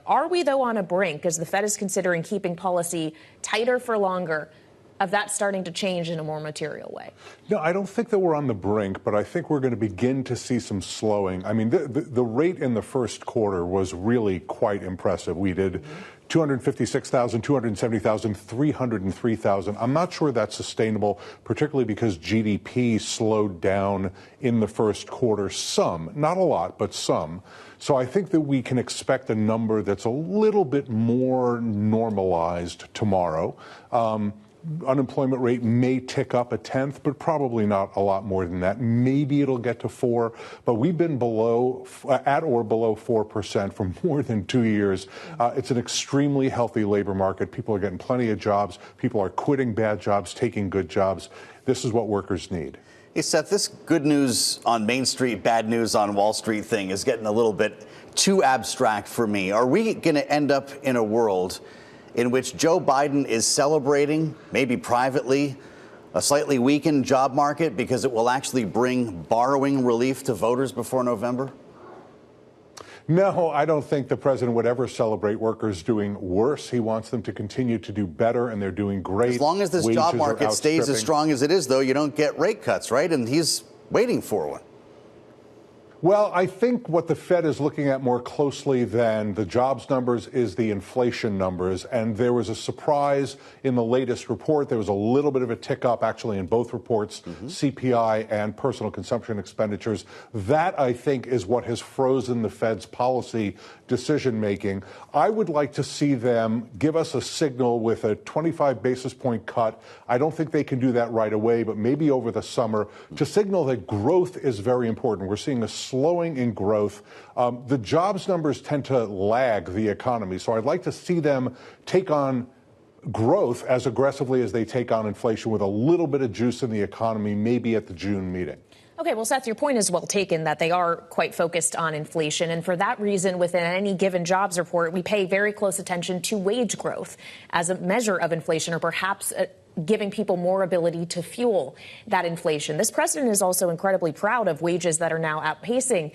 Are we, though, on a brink, as the Fed is considering keeping policy tighter for longer, of that starting to change in a more material way? No, I don't think that we're on the brink, but I think we're going to begin to see some slowing. I mean, the rate in the first quarter was really quite impressive. We did 256,000, 270,000, 303,000. I'm not sure that's sustainable, particularly because GDP slowed down in the first quarter some, not a lot, but some. So I think that we can expect a number that's a little bit more normalized tomorrow. Unemployment rate may tick up a tenth, but probably not a lot more than that. Maybe it'll get to 4, but we've been at or below 4% for more than 2 years. It's an extremely healthy labor market. People are getting plenty of jobs. People are quitting bad jobs, taking good jobs. This is what workers need. Hey, Seth, this good news on Main Street, bad news on Wall Street thing is getting a little bit too abstract for me. Are we going to end up in a world in which Joe Biden is celebrating, maybe privately, a slightly weakened job market because it will actually bring borrowing relief to voters before November? No, I don't think the president would ever celebrate workers doing worse. He wants them to continue to do better, and they're doing great. As long as this job market stays as strong as it is, though, you don't get rate cuts, right? And he's waiting for one. Well, I think what the Fed is looking at more closely than the jobs numbers is the inflation numbers. And there was a surprise in the latest report. There was a little bit of a tick up, actually, in both reports, CPI and personal consumption expenditures. That, I think, is what has frozen the Fed's policy decision making. I would like to see them give us a signal with a 25 basis point cut. I don't think they can do that right away, but maybe over the summer to signal that growth is very important. We're seeing a slowing in growth. The jobs numbers tend to lag the economy. So I'd like to see them take on growth as aggressively as they take on inflation with a little bit of juice in the economy, maybe at the June meeting. Okay, well, Seth, your point is well taken that they are quite focused on inflation. And for that reason, within any given jobs report, we pay very close attention to wage growth as a measure of inflation, or perhaps giving people more ability to fuel that inflation. This president is also incredibly proud of wages that are now outpacing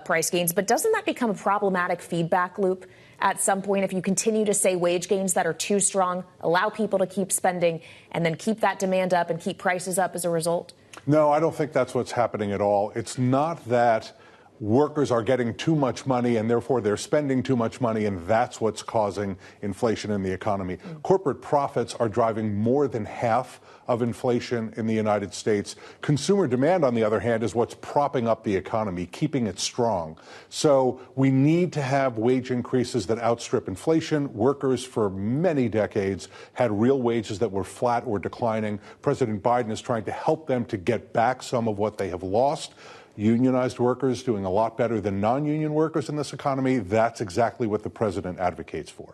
price gains. But doesn't that become a problematic feedback loop at some point if you continue to say wage gains that are too strong, allow people to keep spending, and then keep that demand up and keep prices up as a result? No, I don't think that's what's happening at all. It's not that workers are getting too much money and therefore they're spending too much money, and that's what's causing inflation in the economy. Corporate profits are driving more than half of inflation in the United States. Consumer demand, on the other hand, is what's propping up the economy, keeping it strong. So we need to have wage increases that outstrip inflation. Workers for many decades had real wages that were flat or declining. President Biden is trying to help them to get back some of what they have lost. Unionized workers doing a lot better than non-union workers in this economy. That's exactly what the president advocates for.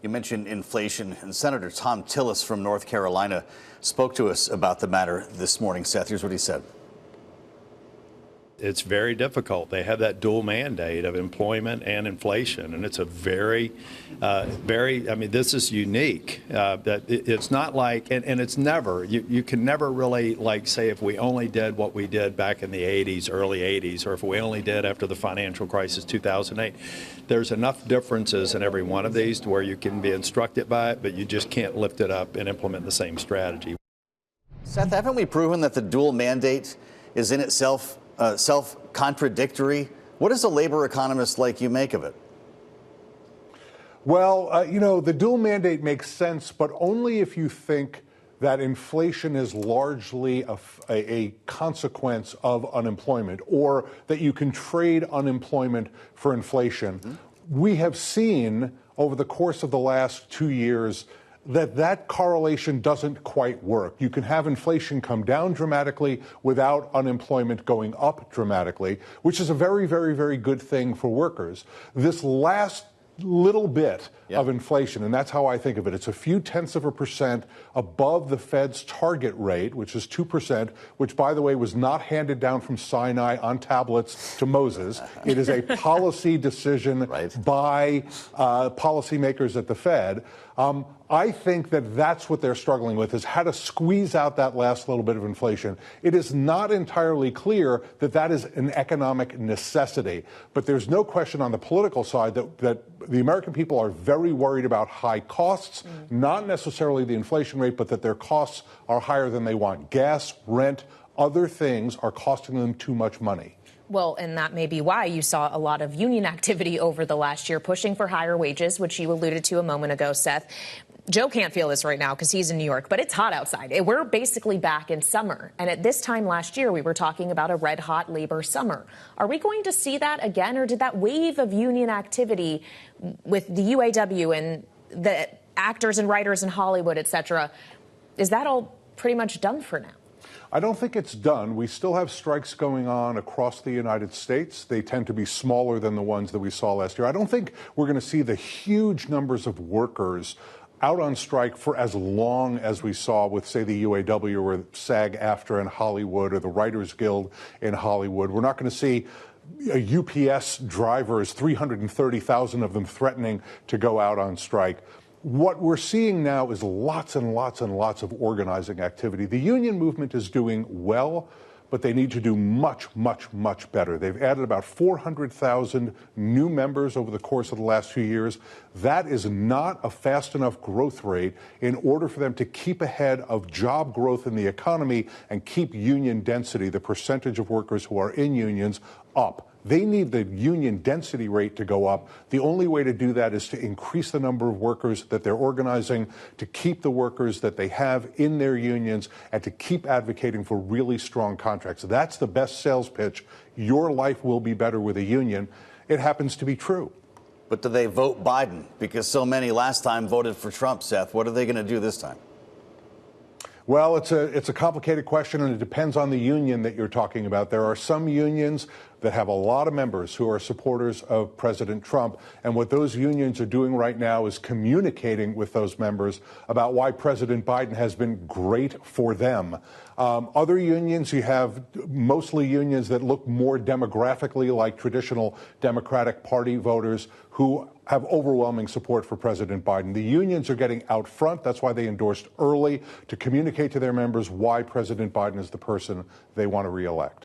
You mentioned inflation, and Senator Thom Tillis from North Carolina spoke to us about the matter this morning. Seth, here's what he said. It's very difficult. They have that dual mandate of employment and inflation, and it's a very, I mean, this is unique. That it's not like, and it's never, you can never really, like, say, if we only did what we did back in the 80s, early 80s, or if we only did after the financial crisis, 2008. There's enough differences in every one of these to where you can be instructed by it, but you just can't lift it up and implement the same strategy. Seth, haven't we proven that the dual mandate is in itself self-contradictory? What does a labor economist like you make of it? Well, you know, the dual mandate makes sense, but only if you think that inflation is largely a consequence of unemployment, or that you can trade unemployment for inflation. We have seen over the course of the last 2 years that correlation doesn't quite work. You can have inflation come down dramatically without unemployment going up dramatically, which is a very, very, very good thing for workers. This last little bit of inflation, and that's how I think of it. It's a few tenths of a percent above the Fed's target rate, which is 2%, which, by the way, was not handed down from Sinai on tablets to Moses. It is a policy decision by policymakers at the Fed. I think that that's what they're struggling with, is how to squeeze out that last little bit of inflation. It is not entirely clear that that is an economic necessity, but there's no question on the political side that the American people are very worried about high costs, not necessarily the inflation rate, but that their costs are higher than they want. Gas, rent, other things are costing them too much money. Well, and that may be why you saw a lot of union activity over the last year, pushing for higher wages, which you alluded to a moment ago, Seth. Joe can't feel this right now because he's in New York, but it's hot outside. We're basically back in summer. And at this time last year, we were talking about a red hot labor summer. Are we going to see that again, or did that wave of union activity with the UAW and the actors and writers in Hollywood, et cetera, is that all pretty much done for now? I don't think it's done. We still have strikes going on across the United States. They tend to be smaller than the ones that we saw last year. I don't think we're going to see the huge numbers of workers out on strike for as long as we saw with, say, the UAW or SAG-AFTRA in Hollywood or the Writers Guild in Hollywood. We're not going to see UPS drivers, 330,000 of them, threatening to go out on strike. What we're seeing now is lots and lots and lots of organizing activity. The union movement is doing well, but they need to do much, much, much better. They've added about 400,000 new members over the course of the last few years. That is not a fast enough growth rate in order for them to keep ahead of job growth in the economy and keep union density, the percentage of workers who are in unions, up. They need the union density rate to go up. The only way to do that is to increase the number of workers that they're organizing, to keep the workers that they have in their unions, and to keep advocating for really strong contracts. That's the best sales pitch. Your life will be better with a union. It happens to be true. But do they vote Biden? Because so many last time voted for Trump, Seth. What are they going to do this time? Well, it's a complicated question, and it depends on the union that you're talking about. There are some unions that have a lot of members who are supporters of President Trump. And what those unions are doing right now is communicating with those members about why President Biden has been great for them. Other unions, you have mostly unions that look more demographically like traditional Democratic Party voters who have overwhelming support for President Biden. The unions are getting out front. That's why they endorsed early to communicate to their members why President Biden is the person they want to reelect.